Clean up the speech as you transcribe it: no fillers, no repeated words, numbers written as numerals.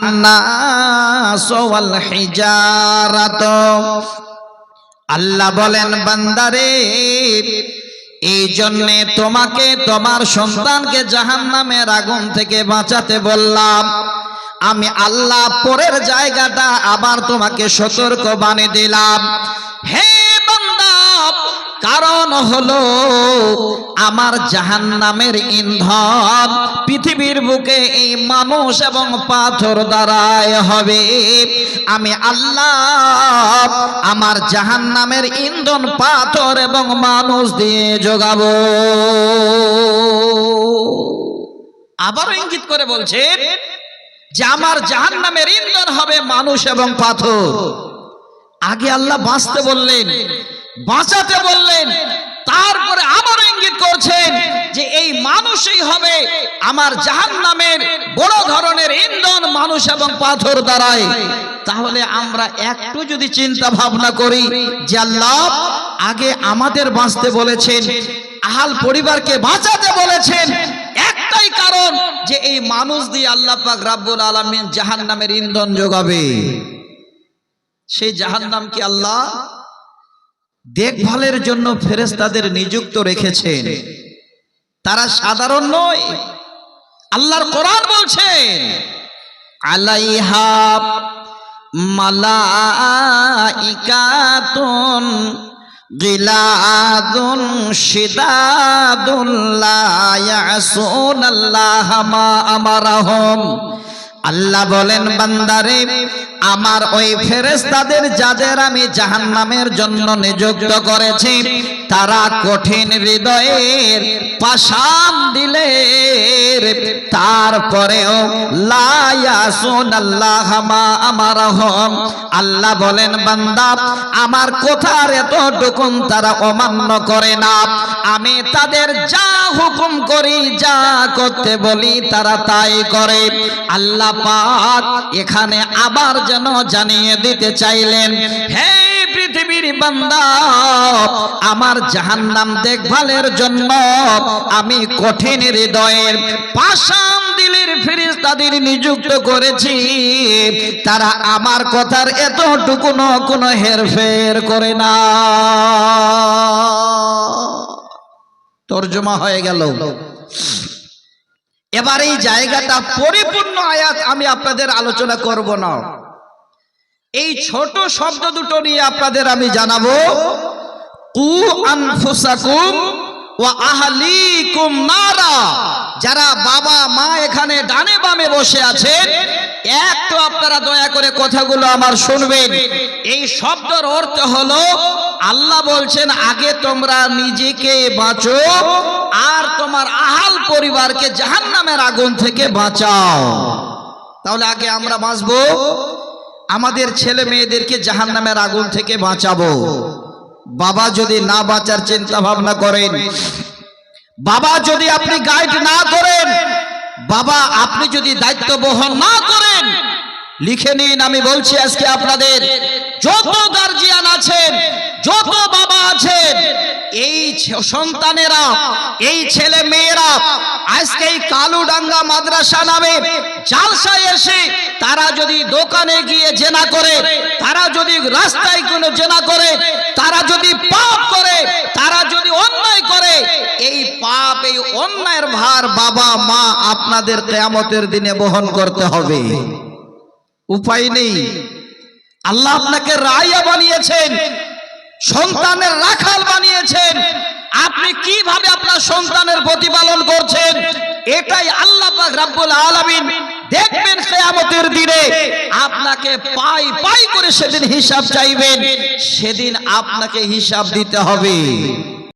الناس والحجارة আল্লাহ বলেন বান্দারে এই জন্য তোমাকে তোমার সন্তানকে জাহান্নামের আগুন থেকে বাঁচাতে বললাম। আমি আল্লাহ পরের জায়গাটা আবার তোমাকে সতর্ক বানিয়ে দিলাম। হে বান্দা, কারণ হলো আমার জাহান্নামের ইন্ধন পৃথিবীর বুকে এই মানুষ এবং পাথর দ্বারাই হবে। আমি আল্লাহ আমার জাহান্নামের ইন্ধন পাথর এবং মানুষ দিয়ে যোগাবো। আবারও ইঙ্গিত করে বলছেন যে আমার জাহান্নামের ইন্ধন হবে মানুষ এবং পাথর। আগে আল্লাহ বাঁচতে বললেন, বাঁচাতে বললেন, তারপরে আবার ইঙ্গিত করছেন যে এই মানুষই হবে আমার জাহান্নামের বড় ধরনের ইন্ধন মানুষ এবং পাথর দ্বারাই। তাহলে আমরা একটু যদি চিন্তা ভাবনা করি যে আল্লাহ আগে আমাদের বাঁচতে বলেছেন, আহাল পরিবারকে বাঁচাতে বলেছেন, একটাই কারণ যে এই মানুষ দিয়ে আল্লাহ পাক রব্বুল আলামিন জাহান্নামের ইন্ধন যোগাবে। সেই জাহান্নাম কি আল্লাহ দেখভালের জন্য ফেরেশতাদের নিযুক্ত রেখেছেন। তারা সাধারণ নয়। আল্লাহর কোরআন বলছেন আলাইহা মালাইকাতুন গিলাদুন শিদাদুন লা ইয়াসুনাল্লাহা মা আমারাহুম। আল্লাহ বলেন বান্দারে আমার ওই ফেরেশতাদের যাদের আমি জাহান্নামের জন্য নিযুক্ত করেছি তারা কঠিন হৃদয়ের পাষাণ দিলের, তারপরেও লা ইয়াসুনাল্লাহা মা আমারাহুম। আল্লাহ বলেন বান্দা আমার কথার এতটুকুন তারা অমান্য করে না। আমি তাদের যা হুকুম করি, যা করতে বলি তারা তাই করে। আল্লাহ পাক এখানে আবার যেন জানিয়ে দিতে চাইলেন, হে পৃথিবীর বান্দা, আমার জাহান্নাম দেখভালের জন্য আমি কঠিন হৃদয়ের পাষাণ দিলের ফেরেশতাদের নিযুক্ত করেছি। তারা আমার কথার এতটুকু কোনো হেরফের করে না। তরজমা হয়ে গেল। এবার এই জায়গাটা পরিপূর্ণ আয়াত আমি আপনাদের আলোচনা করব না। এই ছোট শব্দ দুটো নিয়ে আপনাদের আমি জানাবো। কু আনফুসাকুম ওয়া আহলিকুম নারা। যারা বাবা মা এখানে ডানে বামে বসে আছেন, একটু আপনারা দয়া করে কথাগুলো আমার শুনবেন। এই শব্দের অর্থ হলো আল্লাহ বলছেন আগে তোমরা নিজেকে বাঁচো আর তোমার আহাল পরিবারকে জাহান্নামের আগুন থেকে বাঁচাও। তাহলে আগে আমরা বাঁচবো, আমাদের ছেলে মেয়েদেরকে জাহান্নামের আগুন থেকে বাঁচাবো। বাবা যদি না বাঁচার চিন্তা ভাবনা করেন, বাবা যদি আপনি গাইড না করেন, বাবা আপনি যদি দায়িত্ব বহন না করেন, লিখে নিন, আমি বলছি আজকে আপনাদের যত গার্জিয়ান আছেন, যত বাবা আছেন, এই সন্তানেরা, এই ছেলে মেয়েরা আজকে এই কালুডাঙ্গা মাদ্রাসা নামে জালসায় এসে তারা যদি দোকানে গিয়ে জেনা করে, তারা যদি রাস্তায় কোনো জেনা করে, তারা যদি পাপ করে, তারা যদি অন্যায় করে, এই পাপ এই অন্যায়ের ভার বাবা মা আপনাদের কিয়ামতের দিনে বহন করতে হবে। উপায় নেই। আল্লাহ আপনাকে রায়া বানিয়েছেন, সন্তানের রাখাল বানিয়েছেন। আপনি কিভাবে আপনার সন্তানের প্রতিপালন করছেন এটাই আল্লাহ পাক রব্বুল আলামিন দেখবেন কিয়ামতের দিনে। আপনাকে পাই পাই করে সেদিন হিসাব চাইবেন, সেদিন আপনাকে হিসাব দিতে হবে।